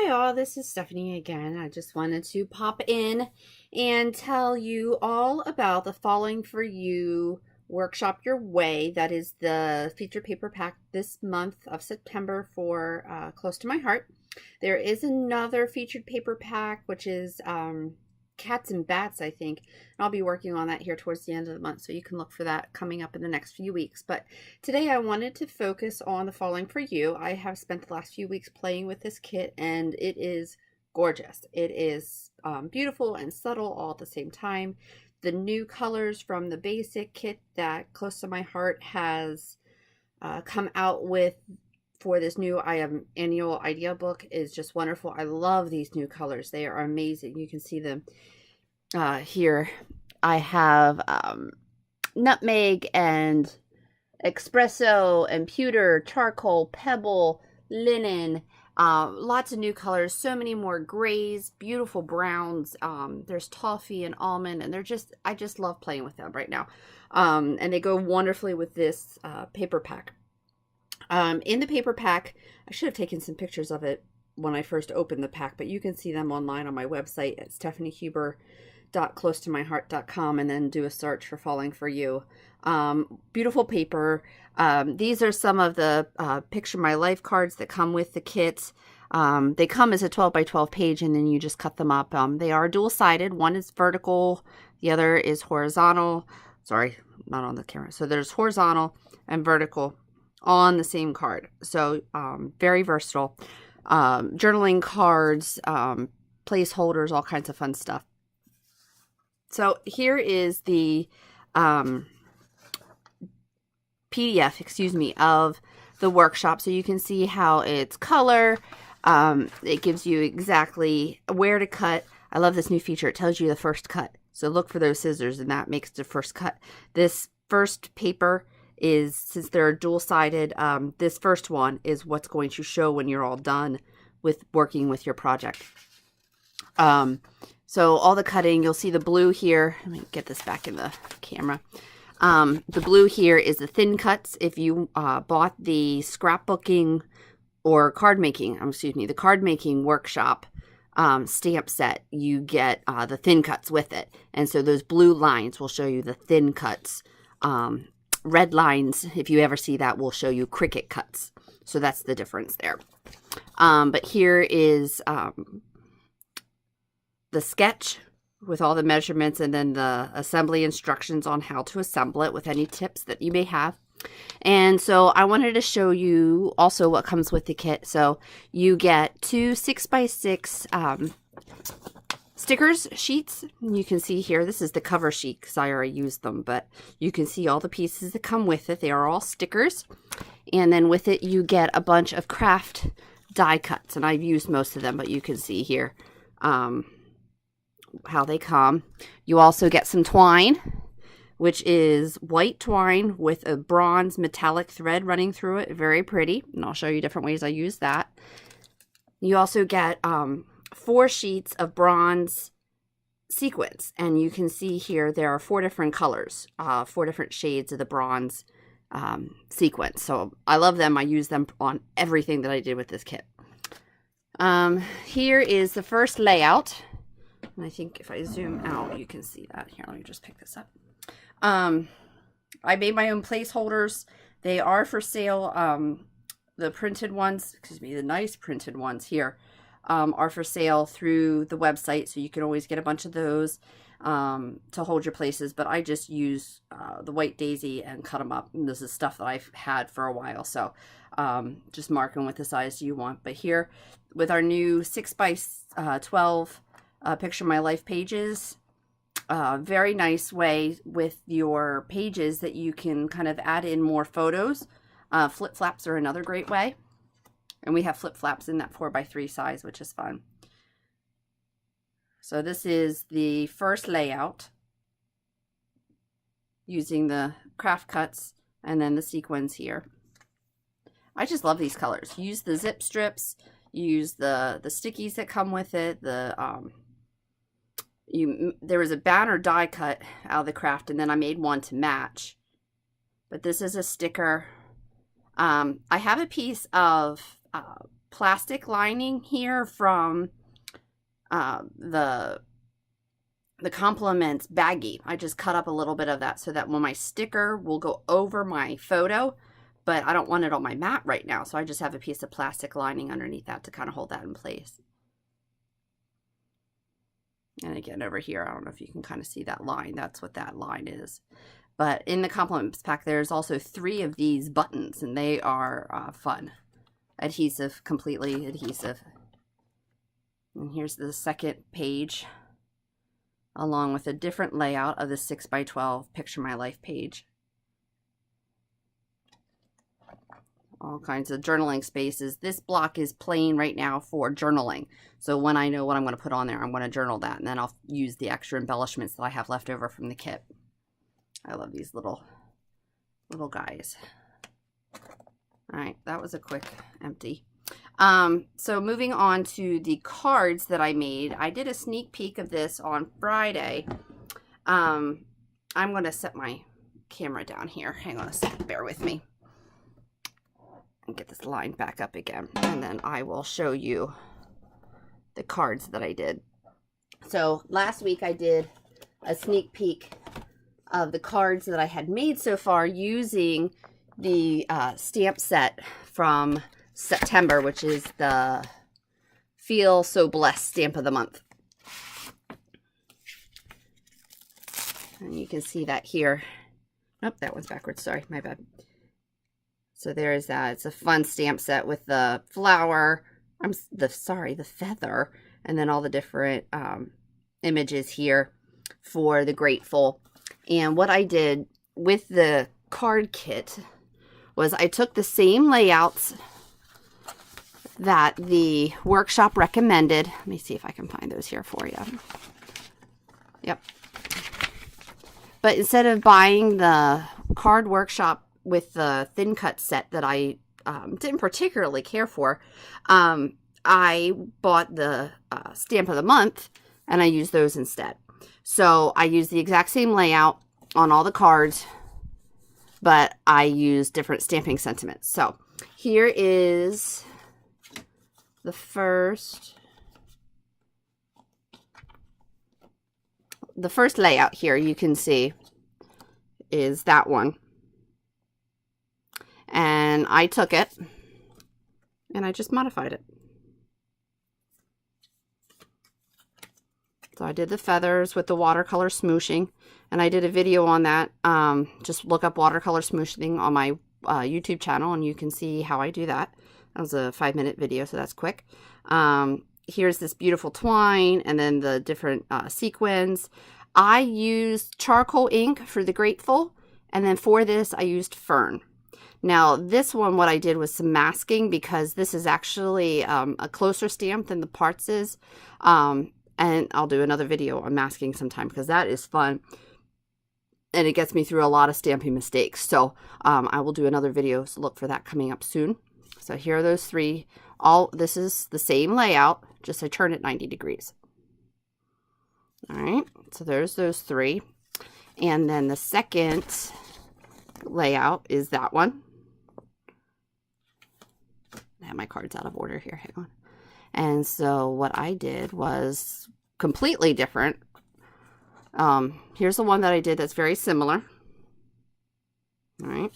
Hi all, this is Stephanie again. I just wanted to pop in and tell you all about the Falling for You Workshop Your Way. That is the featured paper pack this month of September for Close to My Heart. There is another featured paper pack, which is Cats and Bats, I think. And I'll be working on that here towards the end of the month, so you can look for that coming up in the next few weeks. But today I wanted to focus on the Falling for You. I have spent the last few weeks playing with this kit, and it is gorgeous. It is beautiful and subtle all at the same time. The new colors from the basic kit that Close to My Heart has come out with for this new annual idea book is just wonderful. I love these new colors. They are amazing. You can see them here. I have nutmeg and espresso and pewter, charcoal, pebble, linen, lots of new colors, so many more grays, beautiful browns. There's toffee and almond, and I just love playing with them right now. And they go wonderfully with this paper pack. In the paper pack, I should have taken some pictures of it when I first opened the pack, but you can see them online on my website at stephaniehuber.closetomyheart.com, and then do a search for Falling for You. Beautiful paper. These are some of the Picture My Life cards that come with the kit. They come as a 12 by 12 page, and then you just cut them up. They are dual-sided. One is vertical, the other is horizontal. Sorry, not on the camera. So there's horizontal and vertical on the same card. So very versatile. Journaling cards, placeholders, all kinds of fun stuff. So here is the PDF, of the workshop. So you can see how it's color. It gives you exactly where to cut. I love this new feature. It tells you the first cut. So look for those scissors, and that makes the first cut. This first paper is, since they're dual-sided, this first one is what's going to show when you're all done with working with your project. So all the cutting, you'll see the blue here. Let me get this back in the camera. The blue here is the thin cuts. If you bought the scrapbooking or the card making workshop stamp set, you get the thin cuts with it. And so those blue lines will show you the thin cuts. Red lines, if you ever see that, will show you Cricut cuts. So that's the difference there. But here is the sketch with all the measurements, and then the assembly instructions on how to assemble it with any tips that you may have. And so I wanted to show you also what comes with the kit. So you get two 6x6 stickers sheets. You can see here, this is the cover sheet because I already used them, but you can see all the pieces that come with it. They are all stickers. And then with it, you get a bunch of craft die cuts, and I've used most of them, but you can see here how they come. You also get some twine, which is white twine with a bronze metallic thread running through it. Very pretty, and I'll show you different ways I use that. You also get 4 sheets of bronze sequins, and you can see here there are 4 different colors, 4 different shades of the bronze sequins. So I love them. I use them on everything that I did with this kit. Here is the first layout, and I think if I zoom out you can see that. Here, let me just pick this up. I made my own placeholders. They are for sale. The printed ones, the nice printed ones here, are for sale through the website, so you can always get a bunch of those to hold your places. But I just use the white daisy and cut them up, and this is stuff that I've had for a while, so just mark them with the size you want. But here with our new 6x12 Picture My Life pages, very nice way with your pages that you can kind of add in more photos. Flip flaps are another great way. And we have flip flaps in that 4x3 size, which is fun. So this is the first layout using the craft cuts and then the sequins here. I just love these colors. Use the zip strips, use the stickies that come with it. There was a banner die cut out of the craft, and then I made one to match. But this is a sticker. I have a piece of plastic lining here from the compliments baggie. I just cut up a little bit of that so that when my sticker will go over my photo, but I don't want it on my mat right now, so I just have a piece of plastic lining underneath that to kind of hold that in place. And again, over here, I don't know if you can kind of see that line. That's what that line is. But in the compliments pack, there's also 3 of these buttons, and they are fun. Adhesive, completely adhesive. And here's the second page, along with a different layout of the 6x12 Picture My Life page. All kinds of journaling spaces. This block is plain right now for journaling. So when I know what I'm going to put on there, I'm going to journal that, and then I'll use the extra embellishments that I have left over from the kit. I love these little guys. All right, that was a quick empty. So moving on to the cards that I made. I did a sneak peek of this on Friday. I'm going to set my camera down here. Hang on a second, bear with me. And get this line back up again, and then I will show you the cards that I did. So last week I did a sneak peek of the cards that I had made so far using the stamp set from September, which is the Feel So Blessed stamp of the month. And you can see that here. Oh, that one's backwards. Sorry, my bad. So there's that. It's a fun stamp set with the flower, the feather, and then all the different images here for the grateful. And what I did with the card kit was I took the same layouts that the workshop recommended. Let me see if I can find those here for you. Yep. But instead of buying the card workshop with the thin cut set that I didn't particularly care for, I bought the stamp of the month, and I used those instead. So I used the exact same layout on all the cards, but I used different stamping sentiments. So here is the first layout here. You can see is that one. And I took it and I just modified it. So I did the feathers with the watercolor smooshing, and I did a video on that. Just look up watercolor smooshing on my YouTube channel, and you can see how I do that. That was a 5-minute video, so that's quick. Here's this beautiful twine, and then the different sequins. I used charcoal ink for the grateful, and then for this I used fern. Now this one, what I did was some masking, because this is actually a closer stamp than the parts is. And I'll do another video on masking sometime, because that is fun. And it gets me through a lot of stamping mistakes. So I will do another video, so look for that coming up soon. So here are those 3. This is the same layout, just I turn it 90 degrees. All right, so there's those 3. And then the second layout is that one. I have my cards out of order here, hang on. And so what I did was completely different. Here's the one that I did that's very similar. All right.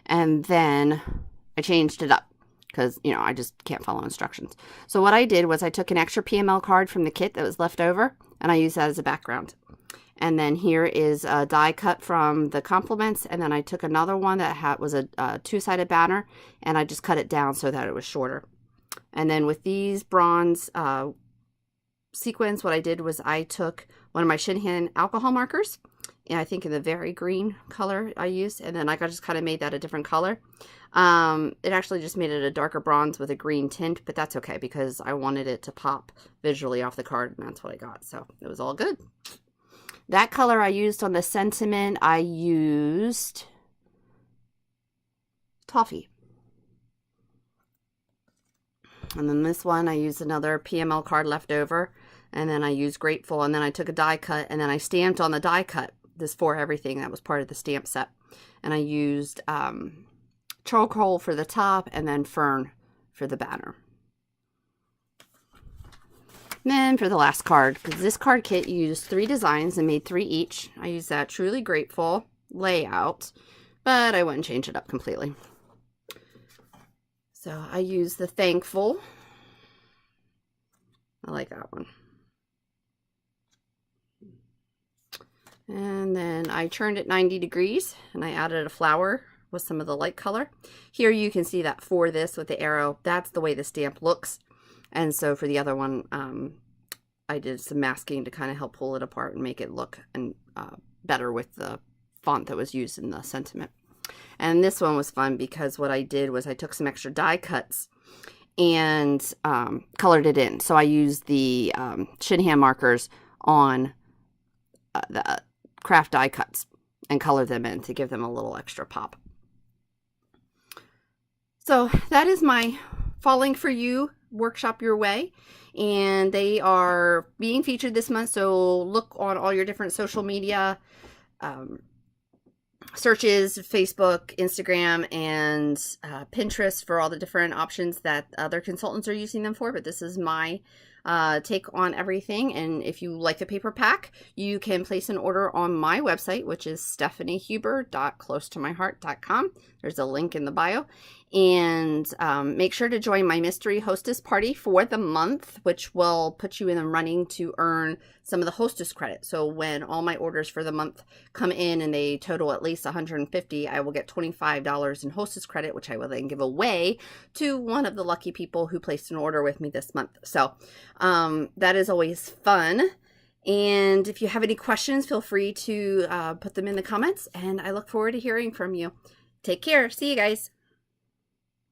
And then I changed it up because, you know, I just can't follow instructions. So what I did was I took an extra PML card from the kit that was left over, and I used that as a background. And then here is a die cut from the compliments, and then I took another one that was a 2-sided banner, and I just cut it down so that it was shorter. And then with these bronze sequins, what I did was I took one of my Shinhan alcohol markers, and I think in the very green color I used, and then I just kind of made that a different color. It actually just made it a darker bronze with a green tint, but that's okay because I wanted it to pop visually off the card, and that's what I got. So it was all good. That color I used on the sentiment, I used toffee. And then this one, I used another PML card left over, and then I used grateful, and then I took a die cut, and then I stamped on the die cut this for everything that was part of the stamp set. And I used charcoal for the top, and then fern for the banner. And then for the last card, because this card kit used 3 designs and made 3 each. I used that Truly Grateful layout, but I wouldn't change it up completely. So I used the Thankful. I like that one. And then I turned it 90 degrees and I added a flower with some of the light color. Here you can see that for this with the arrow, that's the way the stamp looks. And so for the other one, I did some masking to kind of help pull it apart and make it look better with the font that was used in the sentiment. And this one was fun because what I did was I took some extra die cuts and colored it in. So I used the Shinhan markers on the craft die cuts and colored them in to give them a little extra pop. So that is my Falling for You Workshop Your Way, and they are being featured this month, so look on all your different social media searches, Facebook, Instagram, and Pinterest for all the different options that other consultants are using them for, but this is my take on everything. And if you like the paper pack, you can place an order on my website, which is stephaniehuber.closetomyheart.com. There's a link in the bio. And make sure to join my mystery hostess party for the month, which will put you in the running to earn some of the hostess credit. So when all my orders for the month come in and they total at least $150, I will get $25 in hostess credit, which I will then give away to one of the lucky people who placed an order with me this month. So that is always fun. And if you have any questions, feel free to put them in the comments, and I look forward to hearing from you. Take care. See you guys.